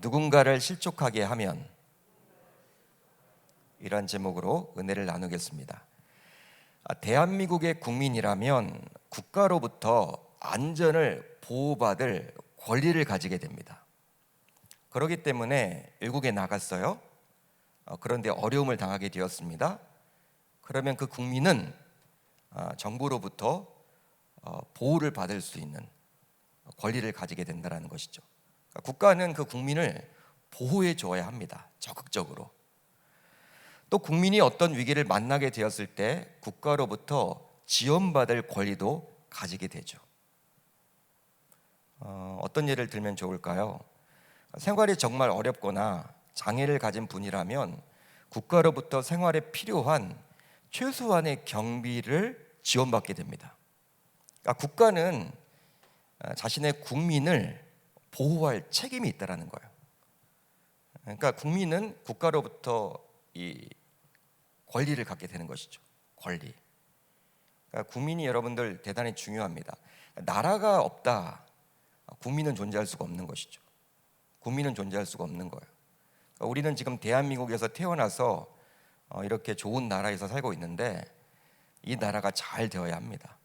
누군가를 실족하게 하면, 이런 제목으로 은혜를 나누겠습니다. 대한민국의 국민이라면 국가로부터 안전을 보호받을 권리를 가지게 됩니다. 그렇기 때문에 외국에 나갔어요. 그런데 어려움을 당하게 되었습니다. 그러면 그 국민은 정부로부터 보호를 받을 수 있는 권리를 가지게 된다는 것이죠. 국가는 그 국민을 보호해 줘야 합니다. 적극적으로. 또 국민이 어떤 위기를 만나게 되었을 때 국가로부터 지원받을 권리도 가지게 되죠. 어떤 예를 들면 좋을까요? 생활이 정말 어렵거나 장애를 가진 분이라면 국가로부터 생활에 필요한 최소한의 경비를 지원받게 됩니다. 국가는 자신의 국민을 보호할 책임이 있다는 거예요. 그러니까 국민은 국가로부터 이 권리를 갖게 되는 것이죠. 권리. 그러니까 국민이 여러분들 대단히 중요합니다. 나라가 없다, 국민은 존재할 수가 없는 것이죠. 국민은 존재할 수가 없는 거예요. 그러니까 우리는 지금 대한민국에서 태어나서 이렇게 좋은 나라에서 살고 있는데 이 나라가 잘 되어야 합니다.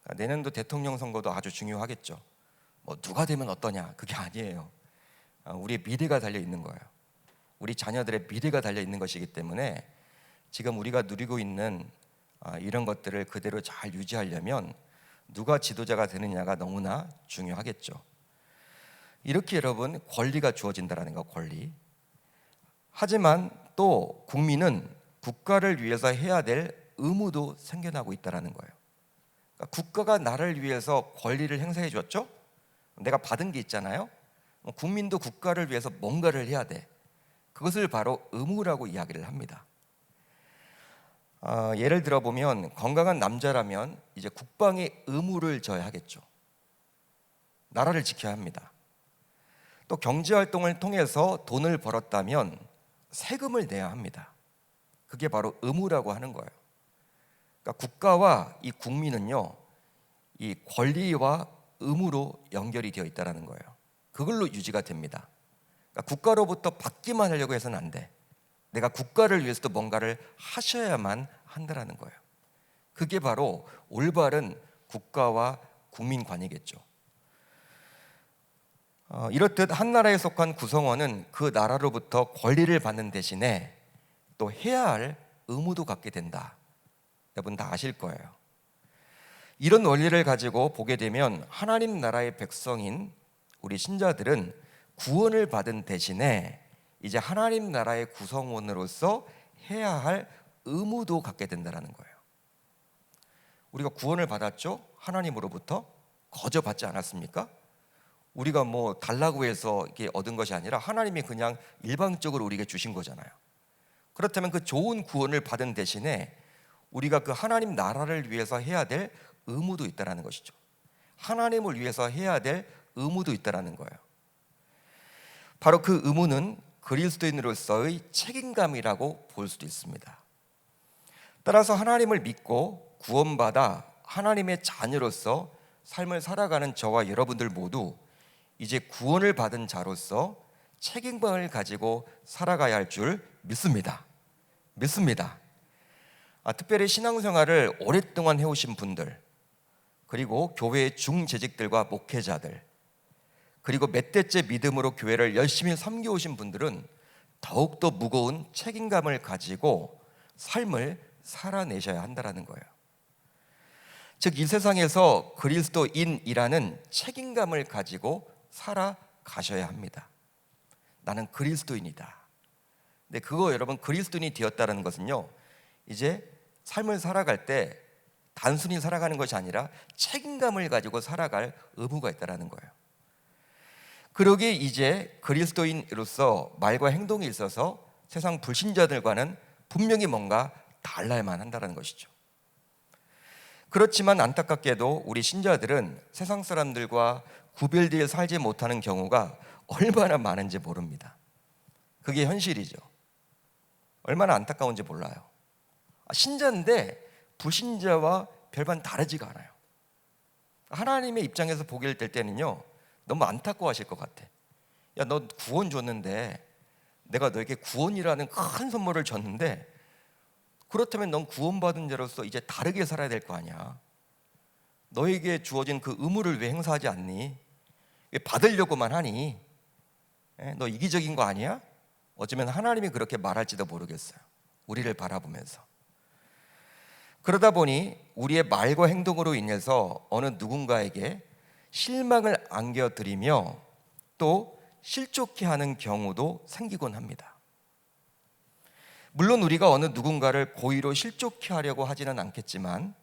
그러니까 내년도 대통령 선거도 아주 중요하겠죠. 누가 되면 어떠냐, 그게 아니에요. 우리의 미래가 달려 있는 거예요. 우리 자녀들의 미래가 달려 있는 것이기 때문에 지금 우리가 누리고 있는 이런 것들을 그대로 잘 유지하려면 누가 지도자가 되느냐가 너무나 중요하겠죠. 이렇게 여러분 권리가 주어진다는 거, 권리. 하지만 또 국민은 국가를 위해서 해야 될 의무도 생겨나고 있다는 거예요. 그러니까 국가가 나를 위해서 권리를 행사해 줬죠. 내가 받은 게 있잖아요. 국민도 국가를 위해서 뭔가를 해야 돼. 그것을 바로 의무라고 이야기를 합니다. 예를 들어보면 건강한 남자라면 이제 국방의 의무를 져야 하겠죠. 나라를 지켜야 합니다. 또 경제활동을 통해서 돈을 벌었다면 세금을 내야 합니다. 그게 바로 의무라고 하는 거예요. 그러니까 국가와 이 국민은요, 이 권리와 의무로 연결이 되어 있다는 거예요. 그걸로 유지가 됩니다. 그러니까 국가로부터 받기만 하려고 해서는 안 돼. 내가 국가를 위해서도 뭔가를 하셔야만 한다는 거예요. 그게 바로 올바른 국가와 국민관이겠죠. 이렇듯 한 나라에 속한 구성원은 그 나라로부터 권리를 받는 대신에 또 해야 할 의무도 갖게 된다. 여러분 다 아실 거예요. 이런 원리를 가지고 보게 되면 하나님 나라의 백성인 우리 신자들은 구원을 받은 대신에 이제 하나님 나라의 구성원으로서 해야 할 의무도 갖게 된다는 거예요. 우리가 구원을 받았죠? 하나님으로부터 거저 받지 않았습니까? 우리가 달라고 해서 이렇게 얻은 것이 아니라 하나님이 그냥 일방적으로 우리에게 주신 거잖아요. 그렇다면 그 좋은 구원을 받은 대신에 우리가 그 하나님 나라를 위해서 해야 될 의무도 있다는 것이죠. 하나님을 위해서 해야 될 의무도 있다는 거예요. 바로 그 의무는 그리스도인으로서의 책임감이라고 볼 수도 있습니다. 따라서 하나님을 믿고 구원받아 하나님의 자녀로서 삶을 살아가는 저와 여러분들 모두 이제 구원을 받은 자로서 책임감을 가지고 살아가야 할 줄 믿습니다. 특별히 신앙생활을 오랫동안 해오신 분들, 그리고 교회의 중재직들과 목회자들, 그리고 몇 대째 믿음으로 교회를 열심히 섬겨오신 분들은 더욱더 무거운 책임감을 가지고 삶을 살아내셔야 한다는 거예요. 즉 이 세상에서 그리스도인이라는 책임감을 가지고 살아가셔야 합니다. 나는 그리스도인이다. 근데 그거 여러분 그리스도인이 되었다는 것은요, 이제 삶을 살아갈 때 단순히 살아가는 것이 아니라 책임감을 가지고 살아갈 의무가 있다는 거예요. 그러기에 이제 그리스도인으로서 말과 행동에 있어서 세상 불신자들과는 분명히 뭔가 달라야만 한다는 것이죠. 그렇지만 안타깝게도 우리 신자들은 세상 사람들과 구별되어 살지 못하는 경우가 얼마나 많은지 모릅니다. 그게 현실이죠. 얼마나 안타까운지 몰라요. 신자인데 불신자와 별반 다르지가 않아요. 하나님의 입장에서 보게 될 때는요, 너무 안타까워하실 것 같아. 야, 너 구원 줬는데, 내가 너에게 구원이라는 큰 선물을 줬는데, 그렇다면 넌 구원받은 자로서 이제 다르게 살아야 될 거 아니야. 너에게 주어진 그 의무를 왜 행사하지 않니? 왜 받으려고만 하니? 너 이기적인 거 아니야? 어쩌면 하나님이 그렇게 말할지도 모르겠어요. 우리를 바라보면서. 그러다 보니 우리의 말과 행동으로 인해서 어느 누군가에게 실망을 안겨드리며 또 실족해 하는 경우도 생기곤 합니다. 물론 우리가 어느 누군가를 고의로 실족해 하려고 하지는 않겠지만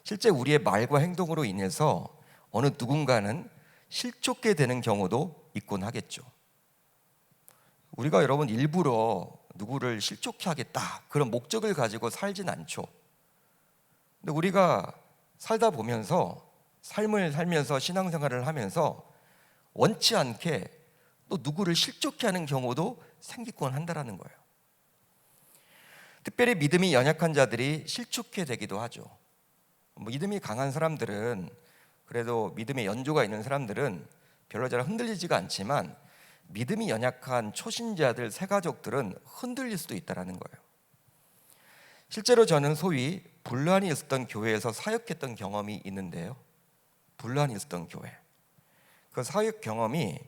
실제 우리의 말과 행동으로 인해서 어느 누군가는 실족해 되는 경우도 있곤 하겠죠. 우리가 여러분 일부러 누구를 실족해 하겠다 그런 목적을 가지고 살진 않죠. 근데 우리가 살다 보면서 삶을 살면서 신앙생활을 하면서 원치 않게 또 누구를 실족해 하는 경우도 생기곤 한다라는 거예요. 특별히 믿음이 연약한 자들이 실족해 되기도 하죠. 믿음이 강한 사람들은, 그래도 믿음의 연조가 있는 사람들은 별로 잘 흔들리지가 않지만 믿음이 연약한 초신자들, 새가족들은 흔들릴 수도 있다는 거예요. 실제로 저는 소위 분란이 있었던 교회에서 사역했던 경험이 있는데요. 분란이 있었던 교회, 그 사역 경험이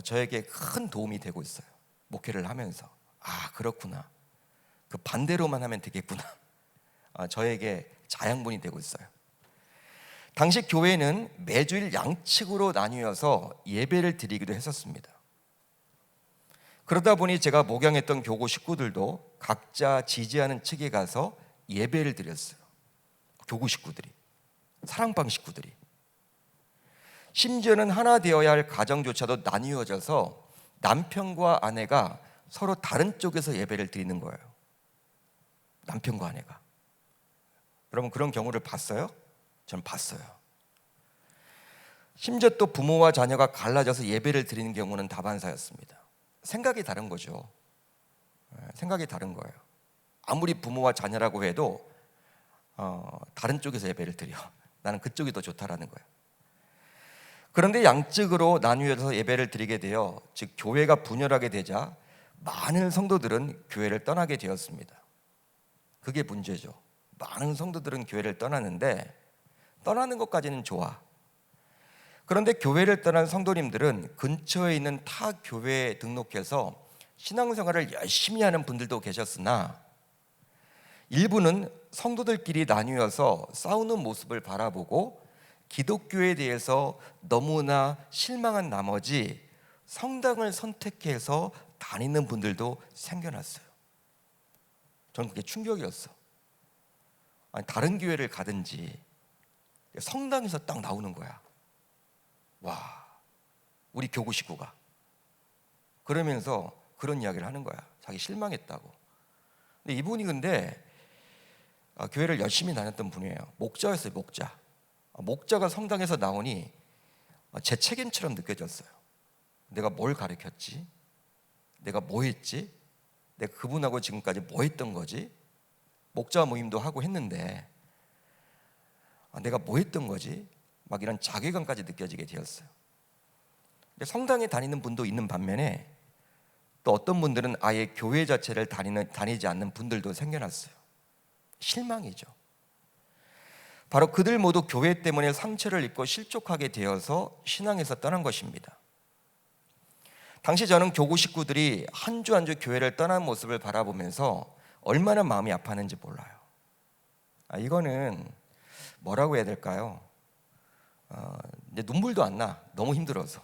저에게 큰 도움이 되고 있어요. 목회를 하면서 아, 그렇구나, 그 반대로만 하면 되겠구나, 저에게 자양분이 되고 있어요. 당시 교회는 매주일 양측으로 나뉘어서 예배를 드리기도 했었습니다. 그러다 보니 제가 목양했던 교구 식구들도 각자 지지하는 측에 가서 예배를 드렸어요. 교구 식구들이, 사랑방 식구들이. 심지어는 하나 되어야 할 가정조차도 나뉘어져서 남편과 아내가 서로 다른 쪽에서 예배를 드리는 거예요. 남편과 아내가. 여러분 그런 경우를 봤어요? 저는 봤어요. 심지어 또 부모와 자녀가 갈라져서 예배를 드리는 경우는 다반사였습니다. 생각이 다른 거죠. 생각이 다른 거예요. 아무리 부모와 자녀라고 해도 다른 쪽에서 예배를 드려. 나는 그쪽이 더 좋다라는 거예요. 그런데 양측으로 나뉘어서 예배를 드리게 되어, 즉 교회가 분열하게 되자 많은 성도들은 교회를 떠나게 되었습니다. 그게 문제죠. 많은 성도들은 교회를 떠나는데, 떠나는 것까지는 좋아. 그런데 교회를 떠난 성도님들은 근처에 있는 타 교회에 등록해서 신앙생활을 열심히 하는 분들도 계셨으나, 일부는 성도들끼리 나뉘어서 싸우는 모습을 바라보고 기독교에 대해서 너무나 실망한 나머지 성당을 선택해서 다니는 분들도 생겨났어요. 저는 그게 충격이었어. 아니, 다른 교회를 가든지 성당에서 딱 나오는 거야. 와, 우리 교구 식구가. 그러면서 그런 이야기를 하는 거야. 자기 실망했다고. 근데 이분이 근데 교회를 열심히 다녔던 분이에요. 목자였어요, 목자. 목자가 성당에서 나오니 제 책임처럼 느껴졌어요. 내가 뭘 가르쳤지? 내가 뭐 했지? 내가 그분하고 지금까지 뭐 했던 거지? 목자 모임도 하고 했는데 내가 뭐 했던 거지? 막 이런 자괴감까지 느껴지게 되었어요. 근데 성당에 다니는 분도 있는 반면에 또 어떤 분들은 아예 교회 자체를 다니지 않는 분들도 생겨났어요. 실망이죠. 바로 그들 모두 교회 때문에 상처를 입고 실족하게 되어서 신앙에서 떠난 것입니다. 당시 저는 교구 식구들이 한 주 한 주 교회를 떠난 모습을 바라보면서 얼마나 마음이 아팠는지 몰라요. 이거는 뭐라고 해야 될까요? 이제 눈물도 안 나. 너무 힘들어서.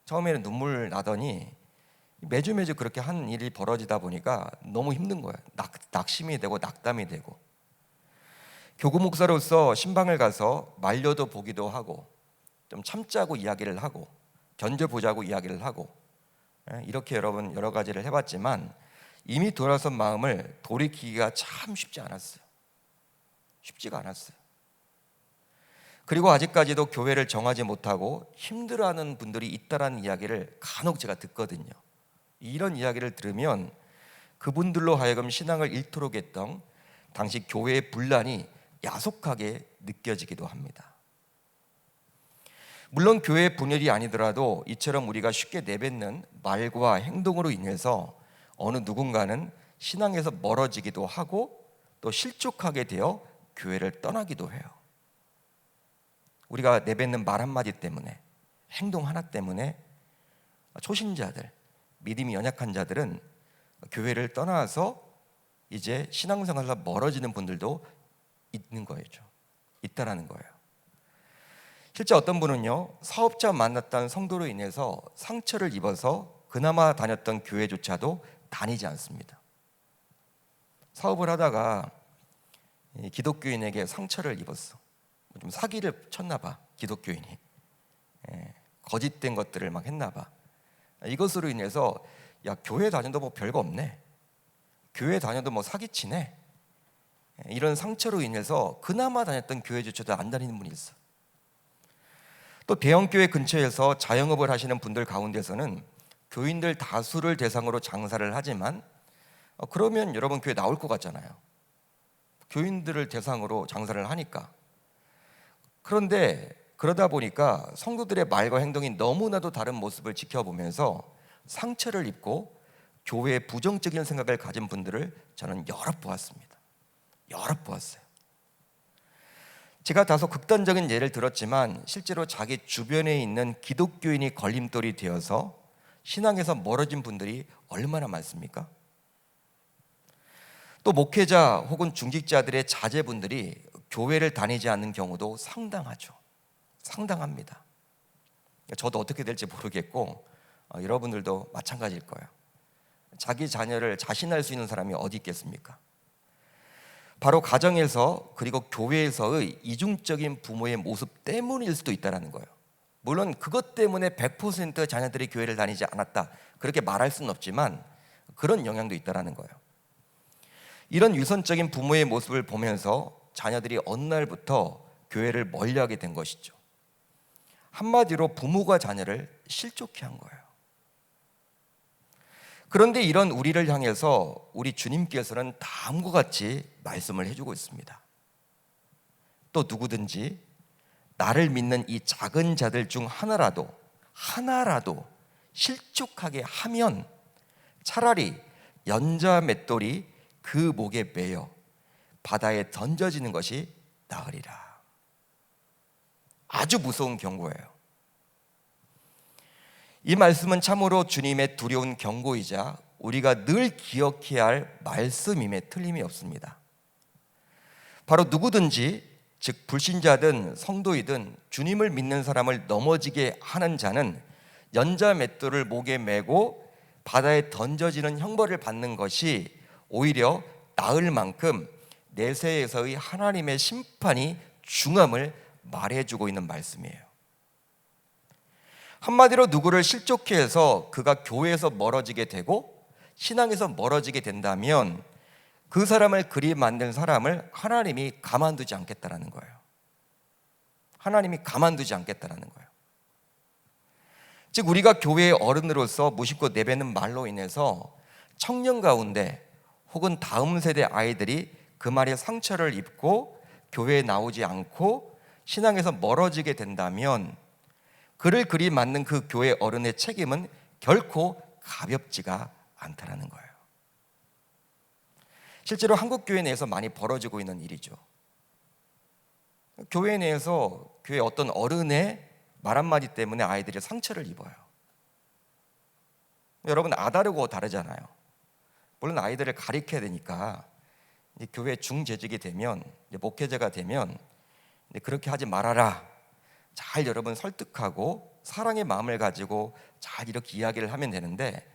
처음에는 눈물 나더니 매주 그렇게 한 일이 벌어지다 보니까 너무 힘든 거예요. 낙심이 되고 낙담이 되고. 교구 목사로서 신방을 가서 말려도 보기도 하고, 좀 참자고 이야기를 하고, 견뎌보자고 이야기를 하고, 이렇게 여러분 여러 가지를 해봤지만 이미 돌아선 마음을 돌이키기가 참 쉽지 않았어요. 쉽지가 않았어요. 그리고 아직까지도 교회를 정하지 못하고 힘들어하는 분들이 있다라는 이야기를 간혹 제가 듣거든요. 이런 이야기를 들으면 그분들로 하여금 신앙을 잃도록 했던 당시 교회의 분란이 야속하게 느껴지기도 합니다. 물론 교회 분열이 아니더라도 이처럼 우리가 쉽게 내뱉는 말과 행동으로 인해서 어느 누군가는 신앙에서 멀어지기도 하고 또 실족하게 되어 교회를 떠나기도 해요. 우리가 내뱉는 말 한마디 때문에, 행동 하나 때문에 초신자들, 믿음이 연약한 자들은 교회를 떠나서 이제 신앙생활에서 멀어지는 분들도 있는 거죠. 있다라는 거예요. 실제 어떤 분은요, 사업자 만났던 성도로 인해서 상처를 입어서 그나마 다녔던 교회조차도 다니지 않습니다. 사업을 하다가 기독교인에게 상처를 입었어. 좀 사기를 쳤나 봐, 기독교인이. 거짓된 것들을 막 했나 봐. 이것으로 인해서 야, 교회 다녀도 뭐 별거 없네, 교회 다녀도 뭐 사기치네, 이런 상처로 인해서 그나마 다녔던 교회조차도 안 다니는 분이 있어. 또 대형교회 근처에서 자영업을 하시는 분들 가운데서는 교인들 다수를 대상으로 장사를 하지만 그러면 여러분 교회 나올 것 같잖아요. 교인들을 대상으로 장사를 하니까. 그런데 그러다 보니까 성도들의 말과 행동이 너무나도 다른 모습을 지켜보면서 상처를 입고 교회에 부정적인 생각을 가진 분들을 저는 여러 보았습니다. 여러 보았어요. 제가 다소 극단적인 예를 들었지만 실제로 자기 주변에 있는 기독교인이 걸림돌이 되어서 신앙에서 멀어진 분들이 얼마나 많습니까? 또 목회자 혹은 중직자들의 자제분들이 교회를 다니지 않는 경우도 상당하죠. 상당합니다. 저도 어떻게 될지 모르겠고 여러분들도 마찬가지일 거예요. 자기 자녀를 자신할 수 있는 사람이 어디 있겠습니까? 바로 가정에서 그리고 교회에서의 이중적인 부모의 모습 때문일 수도 있다는 거예요. 물론 그것 때문에 100% 자녀들이 교회를 다니지 않았다, 그렇게 말할 수는 없지만 그런 영향도 있다는 거예요. 이런 유선적인 부모의 모습을 보면서 자녀들이 어느 날부터 교회를 멀리하게 된 것이죠. 한마디로 부모가 자녀를 실족해 한 거예요. 그런데 이런 우리를 향해서 우리 주님께서는 다음과 같이 말씀을 해주고 있습니다. 또 누구든지 나를 믿는 이 작은 자들 중 하나라도 실족하게 하면 차라리 연자 맷돌이 그 목에 매여 바다에 던져지는 것이 나으리라. 아주 무서운 경고예요. 이 말씀은 참으로 주님의 두려운 경고이자 우리가 늘 기억해야 할 말씀임에 틀림이 없습니다. 바로 누구든지, 즉 불신자든 성도이든 주님을 믿는 사람을 넘어지게 하는 자는 연자 맷돌을 목에 메고 바다에 던져지는 형벌을 받는 것이 오히려 나을 만큼 내세에서의 하나님의 심판이 중함을 말해주고 있는 말씀이에요. 한마디로 누구를 실족해 해서 그가 교회에서 멀어지게 되고 신앙에서 멀어지게 된다면 그 사람을 그리 만든 사람을 하나님이 가만두지 않겠다라는 거예요. 하나님이 가만두지 않겠다라는 거예요. 즉 우리가 교회의 어른으로서 무심코 내뱉는 말로 인해서 청년 가운데 혹은 다음 세대 아이들이 그 말에 상처를 입고 교회에 나오지 않고 신앙에서 멀어지게 된다면 그를 그리 만든 그 교회 어른의 책임은 결코 가볍지가 않다라는 거예요. 실제로 한국 교회 내에서 많이 벌어지고 있는 일이죠. 교회 내에서 교회 어떤 어른의 말 한마디 때문에 아이들이 상처를 입어요. 여러분 아다르고 다르잖아요. 물론 아이들을 가리켜야 되니까 교회 중재직이 되면, 목회자가 되면 그렇게 하지 말아라, 잘 여러분 설득하고 사랑의 마음을 가지고 잘 이렇게 이야기를 하면 되는데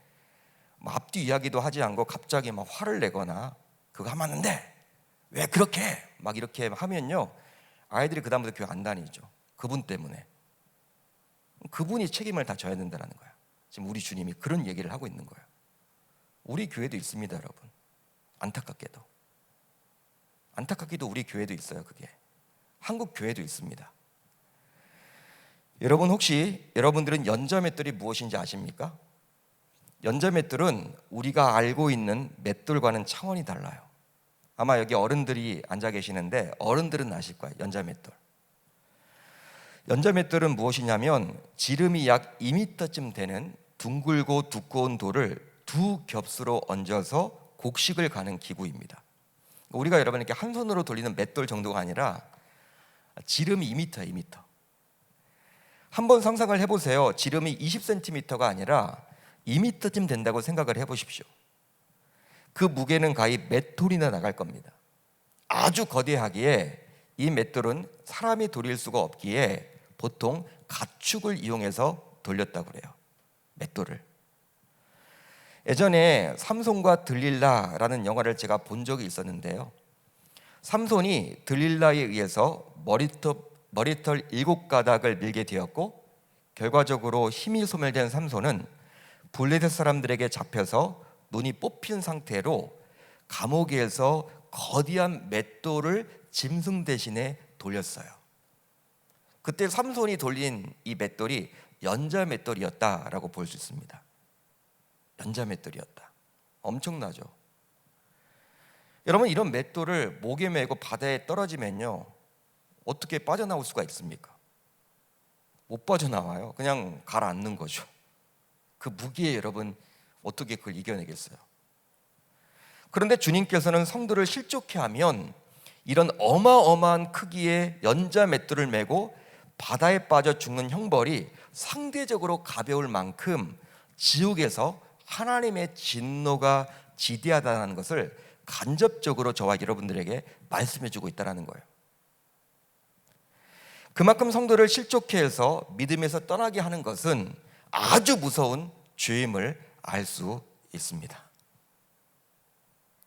앞뒤 이야기도 하지 않고 갑자기 막 화를 내거나 그거 하면 안 돼, 왜 그렇게 해? 막 이렇게 하면요 아이들이 그 다음부터 교회 안 다니죠. 그분 때문에. 그분이 책임을 다 져야 된다는 거예요. 지금 우리 주님이 그런 얘기를 하고 있는 거예요. 우리 교회도 있습니다 여러분. 안타깝게도 우리 교회도 있어요. 그게 한국 교회도 있습니다. 여러분 혹시 여러분들은 연자 맷돌이 무엇인지 아십니까? 연자 맷돌은 우리가 알고 있는 맷돌과는 차원이 달라요. 아마 여기 어른들이 앉아 계시는데 어른들은 아실 거예요. 연자 맷돌. 연자맷돌은 무엇이냐면 지름이 약 2m쯤 되는 둥글고 두꺼운 돌을 두 겹수로 얹어서 곡식을 가는 기구입니다. 우리가 여러분 이렇게 한 손으로 돌리는 맷돌 정도가 아니라 지름이 2m예요. 2m. 한번 상상을 해보세요. 지름이 20cm가 아니라 2m쯤 된다고 생각을 해보십시오. 그 무게는 거의 몇 톤이나 나갈 겁니다. 아주 거대하기에 이 맷돌은 사람이 돌릴 수가 없기에 보통 가축을 이용해서 돌렸다고 그래요. 맷돌을. 예전에 삼손과 들릴라라는 영화를 제가 본 적이 있었는데요. 삼손이 들릴라에 의해서 머리털 7가닥을 밀게 되었고, 결과적으로 힘이 소멸된 삼손은 블레셋 사람들에게 잡혀서 눈이 뽑힌 상태로 감옥에서 거대한 맷돌을 짐승 대신에 돌렸어요. 그때 삼손이 돌린 이 맷돌이 연자 맷돌이었다라고 볼 수 있습니다. 연자 맷돌이었다. 엄청나죠? 여러분, 이런 맷돌을 목에 메고 바다에 떨어지면요, 어떻게 빠져나올 수가 있습니까? 못 빠져나와요. 그냥 가라앉는 거죠. 그 무게에 여러분 어떻게 그걸 이겨내겠어요? 그런데 주님께서는 성도를 실족해 하면 이런 어마어마한 크기의 연자 맷돌을 메고 바다에 빠져 죽는 형벌이 상대적으로 가벼울 만큼 지옥에서 하나님의 진노가 지대하다는 것을 간접적으로 저와 여러분들에게 말씀해 주고 있다는 거예요. 그만큼 성도를 실족해 해서 믿음에서 떠나게 하는 것은 아주 무서운 죄임을 알 수 있습니다.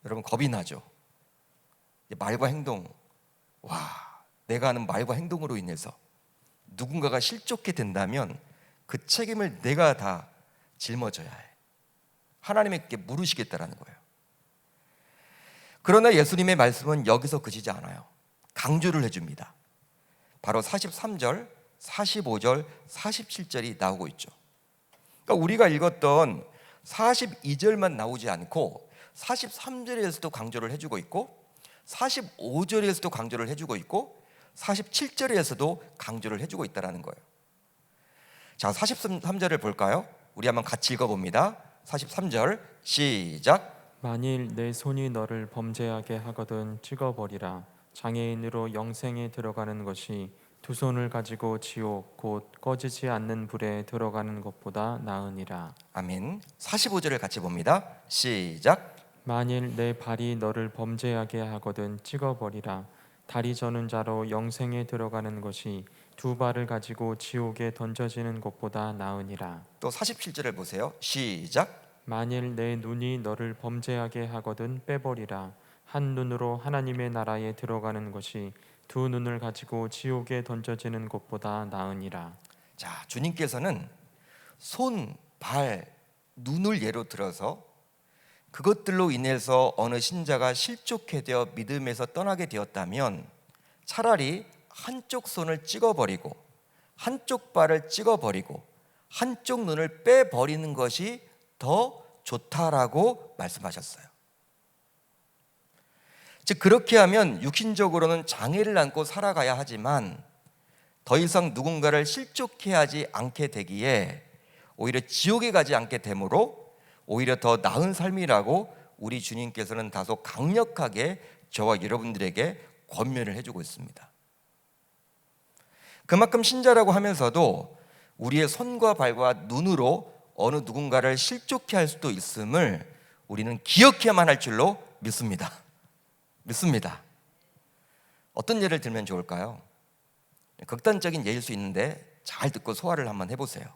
여러분, 겁이 나죠? 말과 행동, 내가 하는 말과 행동으로 인해서 누군가가 실족해 된다면 그 책임을 내가 다 짊어져야 해. 하나님께 물으시겠다라는 거예요. 그러나 예수님의 말씀은 여기서 그치지 않아요. 강조를 해줍니다. 바로 43절, 45절, 47절이 나오고 있죠. 그러니까 우리가 읽었던 42절만 나오지 않고 43절에서도 강조를 해주고 있고 45절에서도 강조를 해주고 있고 47절에서도 강조를 해주고 있다는 거예요. 자, 43절을 볼까요? 우리 한번 같이 읽어봅니다. 43절 시작. 만일 내 손이 너를 범죄하게 하거든 찍어버리라. 장애인으로 영생에 들어가는 것이 두 손을 가지고 지옥 곧 꺼지지 않는 불에 들어가는 것보다 나으니라. 아멘. 45절을 같이 봅니다. 시작. 만일 내 발이 너를 범죄하게 하거든 찍어버리라. 다리 저는 자로 영생에 들어가는 것이 두 발을 가지고 지옥에 던져지는 것보다 나으니라. 또 47절을 보세요. 시작. 만일 내 눈이 너를 범죄하게 하거든 빼버리라. 한 눈으로 하나님의 나라에 들어가는 것이 두 눈을 가지고 지옥에 던져지는 것보다 나으니라. 자, 주님께서는 손, 발, 눈을 예로 들어서 그것들로 인해서 어느 신자가 실족해 되어 믿음에서 떠나게 되었다면 차라리 한쪽 손을 찍어버리고 한쪽 발을 찍어버리고 한쪽 눈을 빼버리는 것이 더 좋다라고 말씀하셨어요. 즉, 그렇게 하면 육신적으로는 장애를 안고 살아가야 하지만 더 이상 누군가를 실족해 하지 않게 되기에 오히려 지옥에 가지 않게 되므로 오히려 더 나은 삶이라고 우리 주님께서는 다소 강력하게 저와 여러분들에게 권면을 해주고 있습니다. 그만큼 신자라고 하면서도 우리의 손과 발과 눈으로 어느 누군가를 실족해 할 수도 있음을 우리는 기억해야만 할 줄로 믿습니다. 어떤 예를 들면 좋을까요? 극단적인 예일 수 있는데 잘 듣고 소화를 한번 해보세요.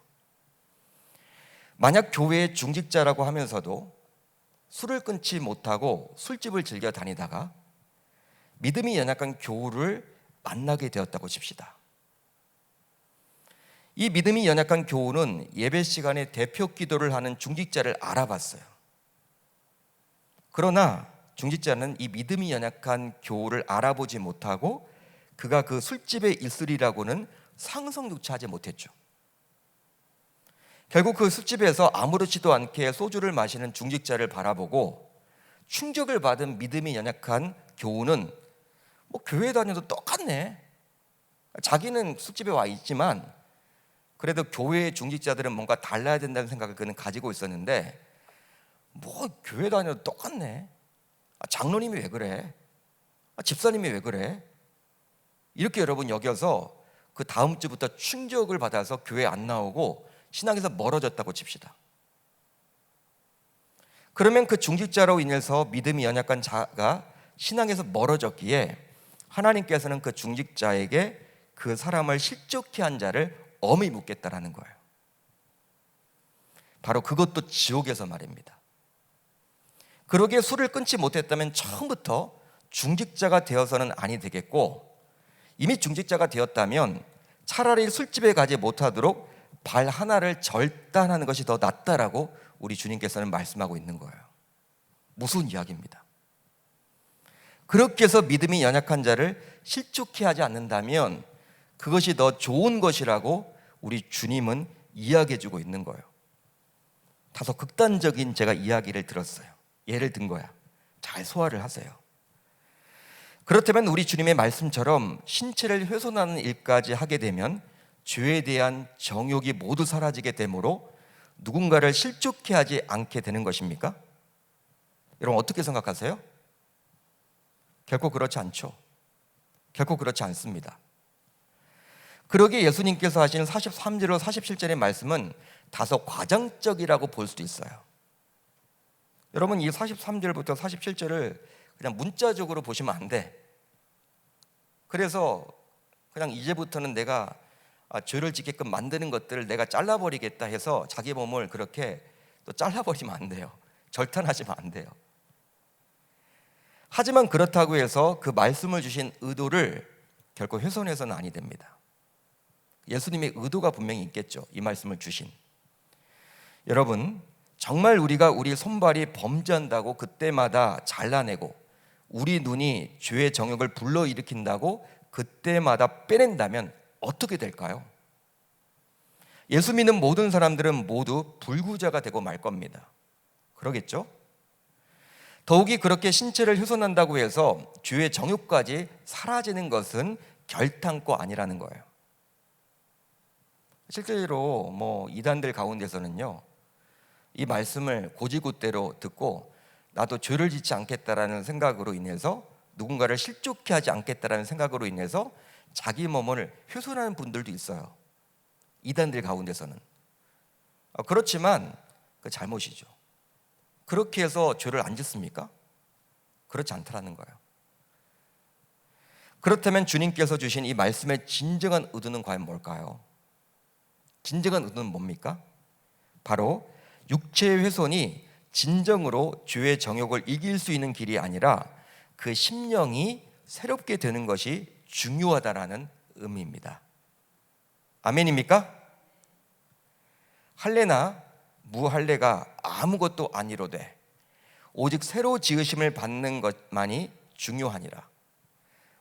만약 교회의 중직자라고 하면서도 술을 끊지 못하고 술집을 즐겨 다니다가 믿음이 연약한 교우를 만나게 되었다고 칩시다. 이 믿음이 연약한 교우는 예배 시간에 대표 기도를 하는 중직자를 알아봤어요. 그러나 중직자는 이 믿음이 연약한 교우를 알아보지 못하고 그가 그 술집에 있으리라고는 상상조차 하지 못했죠. 결국 그 술집에서 아무렇지도 않게 소주를 마시는 중직자를 바라보고 충격을 받은 믿음이 연약한 교우는 교회 다녀도 똑같네, 자기는 술집에 와 있지만 그래도 교회의 중직자들은 뭔가 달라야 된다는 생각을 그는 가지고 있었는데, 뭐 교회 다녀도 똑같네. 장로님이 왜 그래? 집사님이 왜 그래? 이렇게 여러분 여겨서 그 다음 주부터 충격을 받아서 교회 안 나오고 신앙에서 멀어졌다고 칩시다. 그러면 그 중직자로 인해서 믿음이 연약한 자가 신앙에서 멀어졌기에 하나님께서는 그 중직자에게 그 사람을 실족케 한 자를 엄히 묻겠다라는 거예요. 바로 그것도 지옥에서 말입니다. 그러기에 술을 끊지 못했다면 처음부터 중직자가 되어서는 아니 되겠고, 이미 중직자가 되었다면 차라리 술집에 가지 못하도록 발 하나를 절단하는 것이 더 낫다라고 우리 주님께서는 말씀하고 있는 거예요. 무서운 이야기입니다. 그렇게 해서 믿음이 연약한 자를 실족케 하지 않는다면 그것이 더 좋은 것이라고 우리 주님은 이야기해 주고 있는 거예요. 다소 극단적인 제가 이야기를 들었어요. 예를 든 거야. 잘 소화를 하세요. 그렇다면 우리 주님의 말씀처럼 신체를 훼손하는 일까지 하게 되면 죄에 대한 정욕이 모두 사라지게 되므로 누군가를 실족케 하지 않게 되는 것입니까? 여러분 어떻게 생각하세요? 결코 그렇지 않죠. 결코 그렇지 않습니다. 그러기에 예수님께서 하시는 43절로 47절의 말씀은 다소 과장적이라고 볼 수도 있어요. 여러분 이 43절부터 47절을 그냥 문자적으로 보시면 안 돼. 그래서 그냥 이제부터는 내가 죄를 짓게끔 만드는 것들을 내가 잘라버리겠다 해서 자기 몸을 그렇게 또 잘라버리면 안 돼요. 절단하시면 안 돼요. 하지만 그렇다고 해서 그 말씀을 주신 의도를 결코 훼손해서는 아니 됩니다. 예수님의 의도가 분명히 있겠죠. 이 말씀을 주신. 여러분 정말 우리가 우리 손발이 범죄한다고 그때마다 잘라내고 우리 눈이 죄의 정욕을 불러일으킨다고 그때마다 빼낸다면 어떻게 될까요? 예수 믿는 모든 사람들은 모두 불구자가 되고 말 겁니다. 그러겠죠? 더욱이 그렇게 신체를 훼손한다고 해서 죄의 정욕까지 사라지는 것은 결탄코 아니라는 거예요. 실제로 이단들 가운데서는요, 이 말씀을 고지고대로 듣고 나도 죄를 짓지 않겠다라는 생각으로 인해서 누군가를 실족케 하지 않겠다라는 생각으로 인해서 자기 몸을 훼손하는 분들도 있어요. 이단들 가운데서는. 그렇지만 그 잘못이죠. 그렇게 해서 죄를 안 짓습니까? 그렇지 않다라는 거예요. 그렇다면 주님께서 주신 이 말씀의 진정한 의도는 과연 뭘까요? 진정한 의도는 뭡니까? 바로 육체의 훼손이 진정으로 죄의 정욕을 이길 수 있는 길이 아니라 그 심령이 새롭게 되는 것이 중요하다라는 의미입니다. 아멘입니까? 할례나 무할례가 아무것도 아니로되 오직 새로 지으심을 받는 것만이 중요하니라.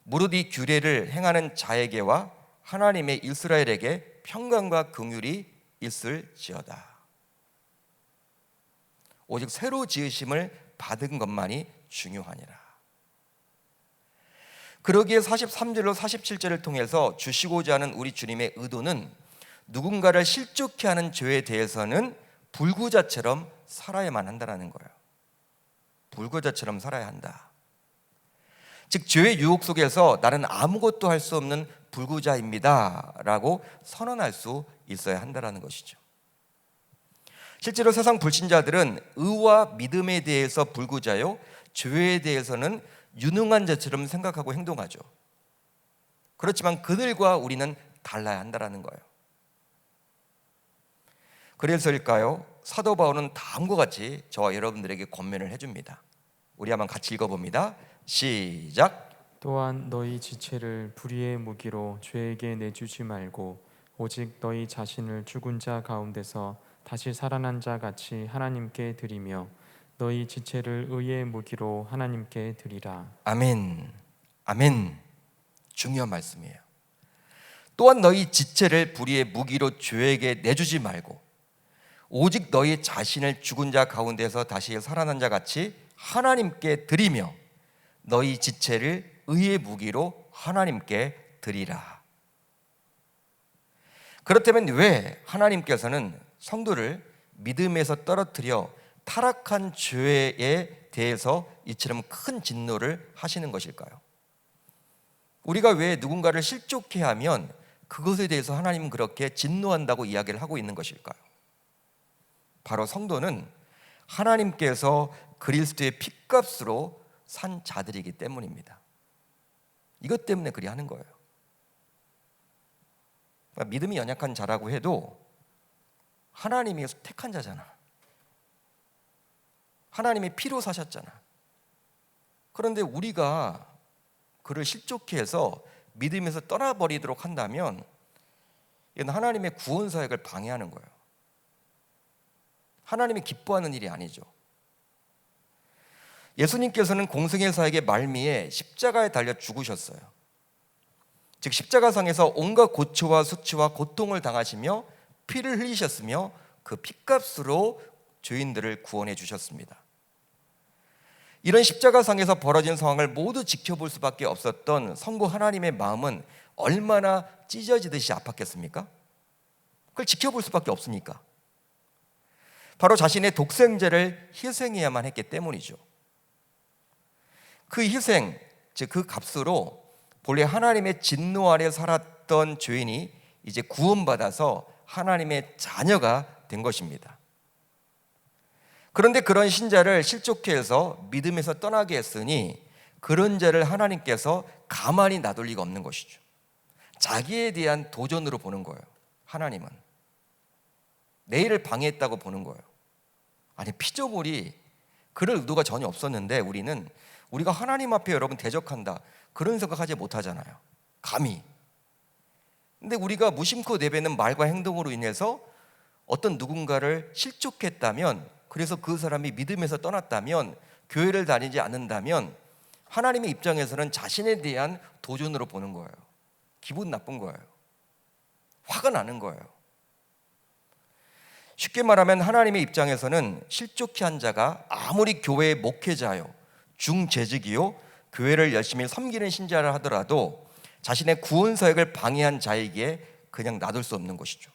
무릇 이 규례를 행하는 자에게와 하나님의 이스라엘에게 평강과 긍휼이 있을지어다. 오직 새로 지으심을 받은 것만이 중요하니라. 그러기에 43절로 47절을 통해서 주시고자 하는 우리 주님의 의도는 누군가를 실족케 하는 죄에 대해서는 불구자처럼 살아야만 한다는 거예요. 불구자처럼 살아야 한다. 즉 죄의 유혹 속에서 나는 아무것도 할 수 없는 불구자입니다 라고 선언할 수 있어야 한다는 것이죠. 실제로 세상 불신자들은 의와 믿음에 대해서 불구자요, 죄에 대해서는 유능한 자처럼 생각하고 행동하죠. 그렇지만 그들과 우리는 달라야 한다는 거예요. 그래서일까요? 사도 바울은 다음과 같이 저와 여러분들에게 권면을 해줍니다. 우리 한번 같이 읽어봅니다. 시작. 또한 너희 지체를 불의의 무기로 죄에게 내주지 말고 오직 너희 자신을 죽은 자 가운데서 다시 살아난 자 같이 하나님께 드리며 너희 지체를 의의 무기로 하나님께 드리라. 아멘. 아멘. 중요한 말씀이에요. 또한 너희 지체를 불의의 무기로 죄에게 내주지 말고 오직 너희 자신을 죽은 자 가운데서 다시 살아난 자 같이 하나님께 드리며 너희 지체를 의의 무기로 하나님께 드리라. 그렇다면 왜 하나님께서는 성도를 믿음에서 떨어뜨려 타락한 죄에 대해서 이처럼 큰 진노를 하시는 것일까요? 우리가 왜 누군가를 실족해 하면 그것에 대해서 하나님은 그렇게 진노한다고 이야기를 하고 있는 것일까요? 바로 성도는 하나님께서 그리스도의 핏값으로 산 자들이기 때문입니다. 이것 때문에 그리 하는 거예요. 그러니까 믿음이 연약한 자라고 해도 하나님이 택한 자잖아. 하나님이 피로 사셨잖아. 그런데 우리가 그를 실족해 해서 믿음에서 떠나버리도록 한다면 이건 하나님의 구원 사역을 방해하는 거예요. 하나님이 기뻐하는 일이 아니죠. 예수님께서는 공생의 사역의 말미에 십자가에 달려 죽으셨어요. 즉 십자가상에서 온갖 고초와 수치와 고통을 당하시며 피를 흘리셨으며 그 핏값으로 죄인들을 구원해 주셨습니다. 이런 십자가상에서 벌어진 상황을 모두 지켜볼 수밖에 없었던 성부 하나님의 마음은 얼마나 찢어지듯이 아팠겠습니까? 그걸 지켜볼 수밖에 없으니까. 바로 자신의 독생자를 희생해야만 했기 때문이죠. 그 희생, 즉 그 값으로 본래 하나님의 진노 아래 살았던 죄인이 이제 구원받아서 하나님의 자녀가 된 것입니다. 그런데 그런 신자를 실족해 해서 믿음에서 떠나게 했으니 그런 자를 하나님께서 가만히 놔둘 리가 없는 것이죠. 자기에 대한 도전으로 보는 거예요. 하나님은 내일을 방해했다고 보는 거예요. 아니 피조물이 그럴 의도가 전혀 없었는데 우리가 하나님 앞에 여러분 대적한다 그런 생각하지 못하잖아요. 감히. 근데 우리가 무심코 내뱉는 말과 행동으로 인해서 어떤 누군가를 실족했다면, 그래서 그 사람이 믿음에서 떠났다면, 교회를 다니지 않는다면 하나님의 입장에서는 자신에 대한 도전으로 보는 거예요. 기분 나쁜 거예요. 화가 나는 거예요. 쉽게 말하면 하나님의 입장에서는 실족해 한 자가 아무리 교회의 목회자요, 중재직이요, 교회를 열심히 섬기는 신자를 하더라도 자신의 구원 사역을 방해한 자에게 그냥 놔둘 수 없는 것이죠.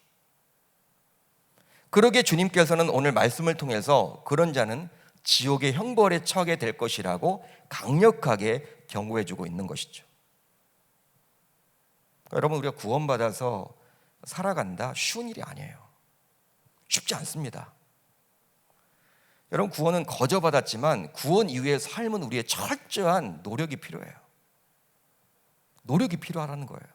그러기에 주님께서는 오늘 말씀을 통해서 그런 자는 지옥의 형벌에 처하게 될 것이라고 강력하게 경고해주고 있는 것이죠. 그러니까 여러분, 우리가 구원받아서 살아간다 쉬운 일이 아니에요. 쉽지 않습니다. 여러분, 구원은 거저 받았지만 구원 이후의 삶은 우리의 철저한 노력이 필요해요. 노력이 필요하다는 거예요.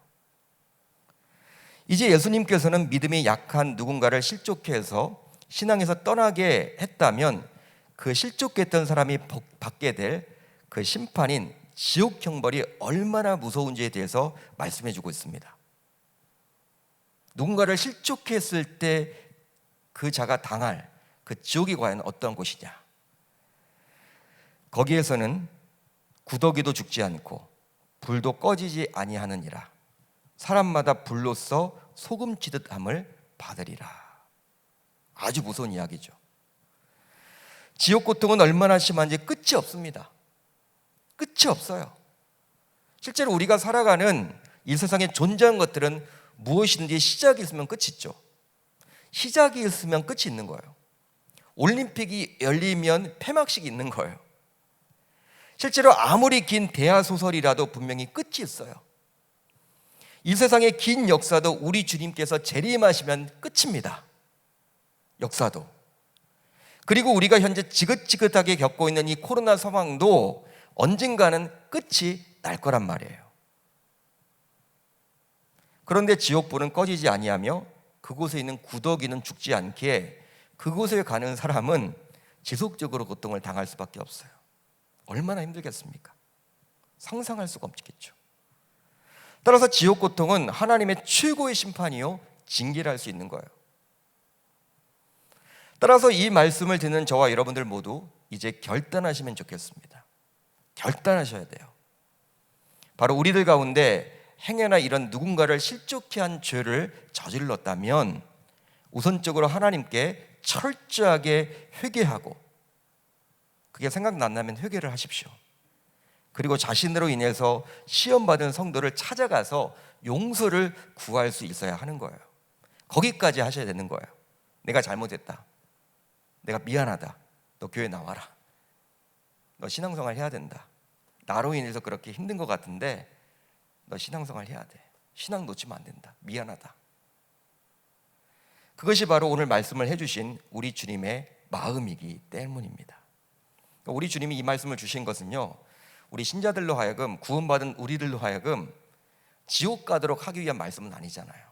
이제 예수님께서는 믿음이 약한 누군가를 실족해 해서 신앙에서 떠나게 했다면 그 실족했던 사람이 받게 될 그 심판인 지옥 형벌이 얼마나 무서운지에 대해서 말씀해 주고 있습니다. 누군가를 실족했을 때 그 자가 당할 그 지옥이 과연 어떤 곳이냐? 거기에서는 구더기도 죽지 않고 불도 꺼지지 아니하느니라. 사람마다 불로써 소금치듯 함을 받으리라. 아주 무서운 이야기죠. 지옥 고통은 얼마나 심한지 끝이 없습니다. 끝이 없어요. 실제로 우리가 살아가는 이 세상에 존재한 것들은 무엇이든지 시작이 있으면 끝이 있죠. 시작이 있으면 끝이 있는 거예요. 올림픽이 열리면 폐막식이 있는 거예요. 실제로 아무리 긴 대하소설이라도 분명히 끝이 있어요. 이 세상의 긴 역사도 우리 주님께서 재림하시면 끝입니다. 역사도. 그리고 우리가 현재 지긋지긋하게 겪고 있는 이 코로나 상황도 언젠가는 끝이 날 거란 말이에요. 그런데 지옥불은 꺼지지 아니하며 그곳에 있는 구더기는 죽지 않기에 그곳에 가는 사람은 지속적으로 고통을 당할 수밖에 없어요. 얼마나 힘들겠습니까? 상상할 수가 없겠죠. 따라서 지옥 고통은 하나님의 최고의 심판이요 징계를 할 수 있는 거예요. 따라서 이 말씀을 듣는 저와 여러분들 모두 이제 결단하시면 좋겠습니다. 결단하셔야 돼요. 바로 우리들 가운데 행여나 이런 누군가를 실족해 한 죄를 저질렀다면 우선적으로 하나님께 철저하게 회개하고, 그게 생각난다면 회개를 하십시오. 그리고 자신으로 인해서 시험받은 성도를 찾아가서 용서를 구할 수 있어야 하는 거예요. 거기까지 하셔야 되는 거예요. 내가 잘못했다, 내가 미안하다, 너 교회 나와라, 너 신앙생활 해야 된다, 나로 인해서 그렇게 힘든 것 같은데 너 신앙생활 해야 돼, 신앙 놓치면 안 된다, 미안하다. 그것이 바로 오늘 말씀을 해주신 우리 주님의 마음이기 때문입니다. 우리 주님이 이 말씀을 주신 것은요, 우리 신자들로 하여금, 구원받은 우리들로 하여금 지옥 가도록 하기 위한 말씀은 아니잖아요.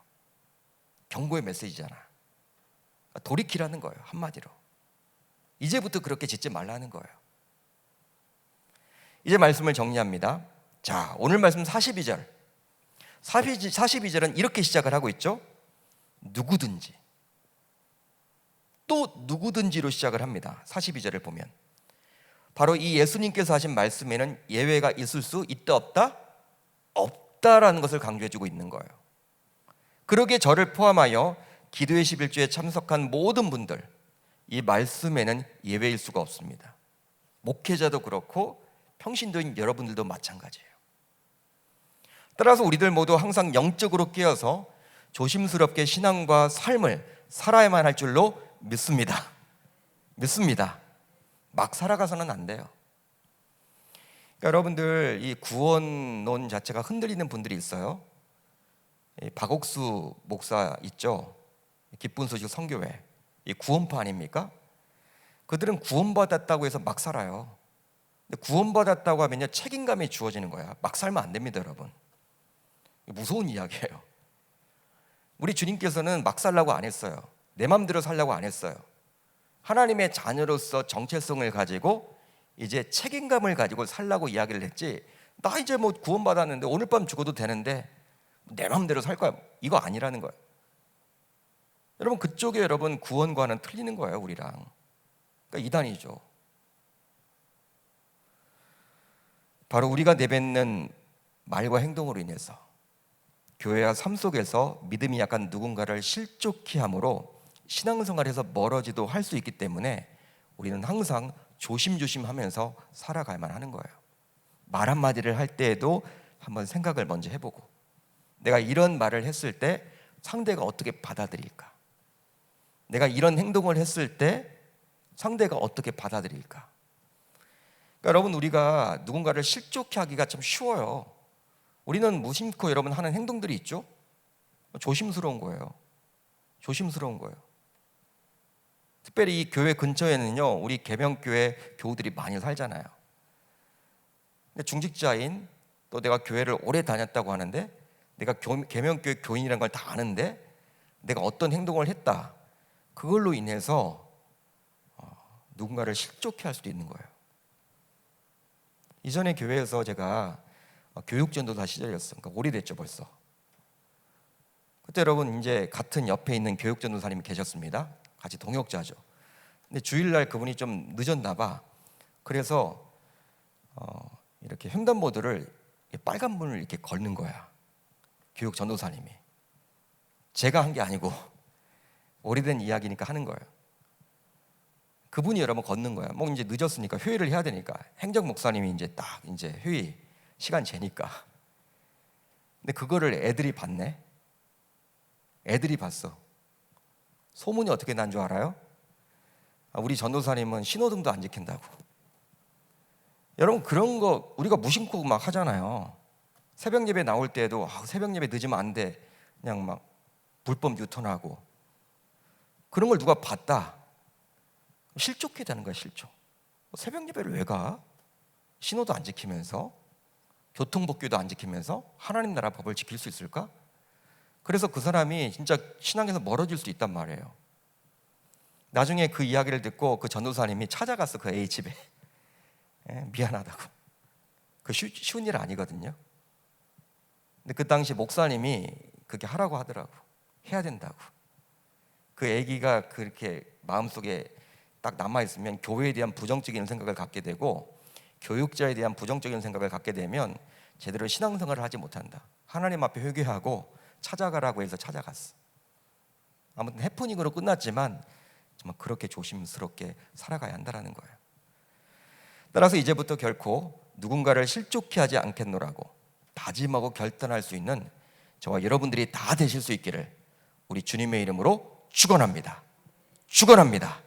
경고의 메시지잖아. 돌이키라는 거예요. 한마디로 이제부터 그렇게 짓지 말라는 거예요. 이제 말씀을 정리합니다. 자, 오늘 말씀 42절. 42절은 이렇게 시작을 하고 있죠. 누구든지, 또 누구든지로 시작을 합니다. 42절을 보면 바로 이 예수님께서 하신 말씀에는 예외가 있을 수 있다 없다? 없다라는 것을 강조해주고 있는 거예요. 그러기에 저를 포함하여 기도의 11주에 참석한 모든 분들, 이 말씀에는 예외일 수가 없습니다. 목회자도 그렇고 평신도인 여러분들도 마찬가지예요. 따라서 우리들 모두 항상 영적으로 깨어서 조심스럽게 신앙과 삶을 살아야만 할 줄로 믿습니다. 막 살아가서는 안 돼요. 그러니까 여러분들, 이 구원론 자체가 흔들리는 분들이 있어요. 박옥수 목사 있죠. 기쁜 소식 선교회, 이 구원파 아닙니까? 그들은 구원받았다고 해서 막 살아요. 근데 구원받았다고 하면요, 책임감이 주어지는 거야. 막 살면 안 됩니다, 여러분. 무서운 이야기예요. 우리 주님께서는 막 살라고 안 했어요. 내 맘대로 살라고 안 했어요. 하나님의 자녀로서 정체성을 가지고 이제 책임감을 가지고 살라고 이야기를 했지, 나 이제 뭐 구원받았는데 오늘 밤 죽어도 되는데 내 맘대로 살 거야, 이거 아니라는 거예요. 여러분, 그쪽에 여러분 구원과는 틀리는 거예요, 우리랑. 그러니까 이단이죠. 바로 우리가 내뱉는 말과 행동으로 인해서 교회와 삶 속에서 믿음이 약한 누군가를 실족히 함으로 신앙생활에서 멀어지도 할 수 있기 때문에 우리는 항상 조심조심하면서 살아가야만 하는 거예요. 말 한마디를 할 때에도 한번 생각을 먼저 해보고, 내가 이런 말을 했을 때 상대가 어떻게 받아들일까? 내가 이런 행동을 했을 때 상대가 어떻게 받아들일까? 그러니까 여러분, 우리가 누군가를 실족해 하기가 참 쉬워요. 우리는 무심코 여러분 하는 행동들이 있죠. 조심스러운 거예요. 특별히 이 교회 근처에는요, 우리 계명교회 교우들이 많이 살잖아요. 근데 중직자인, 또 내가 교회를 오래 다녔다고 하는데, 내가 계명교회 교인이라는 걸 다 아는데 내가 어떤 행동을 했다, 그걸로 인해서 누군가를 실족해 할 수도 있는 거예요. 이전에 교회에서 제가 교육전도사 시절이었어요. 그러니까 오래됐죠, 벌써. 그때 여러분, 이제 같은 옆에 있는 교육전도사님이 계셨습니다. 같이 동역자죠. 근데 주일날 그분이 좀 늦었나 봐. 그래서 이렇게 횡단보도를 빨간 문을 이렇게 걸는 거야, 교육전도사님이. 제가 한 게 아니고 오래된 이야기니까 하는 거예요. 그분이 여러분 걷는 거야. 뭐 이제 늦었으니까 회의를 해야 되니까 행정 목사님이 이제 딱 이제 회의 시간 재니까. 근데 그거를 애들이 봤네. 애들이 봤어. 소문이 어떻게 난 줄 알아요? 우리 전도사님은 신호등도 안 지킨다고. 여러분, 그런 거 우리가 무심코 막 하잖아요. 새벽 예배 나올 때에도 새벽 예배 늦으면 안 돼, 그냥 막 불법 유턴하고. 그런 걸 누가 봤다, 실족해야 되는 거야, 실족. 새벽 예배를 왜 가? 신호도 안 지키면서, 교통법규도 안 지키면서 하나님 나라 법을 지킬 수 있을까? 그래서 그 사람이 진짜 신앙에서 멀어질 수 있단 말이에요. 나중에 그 이야기를 듣고 그 전도사님이 찾아갔어, 그 A 집에. 미안하다고. 그 쉬운 일 아니거든요. 근데 그 당시 목사님이 그렇게 하라고 하더라고. 해야 된다고. 그 아기가 그렇게 마음속에 딱 남아있으면 교회에 대한 부정적인 생각을 갖게 되고, 교육자에 대한 부정적인 생각을 갖게 되면 제대로 신앙생활을 하지 못한다. 하나님 앞에 회개하고 찾아가라고 해서 찾아갔어. 아무튼 해프닝으로 끝났지만 정말 그렇게 조심스럽게 살아가야 한다는 거예요. 따라서 이제부터 결코 누군가를 실족해 하지 않겠노라고 다짐하고 결단할 수 있는 저와 여러분들이 다 되실 수 있기를 우리 주님의 이름으로 축원합니다. 축원합니다.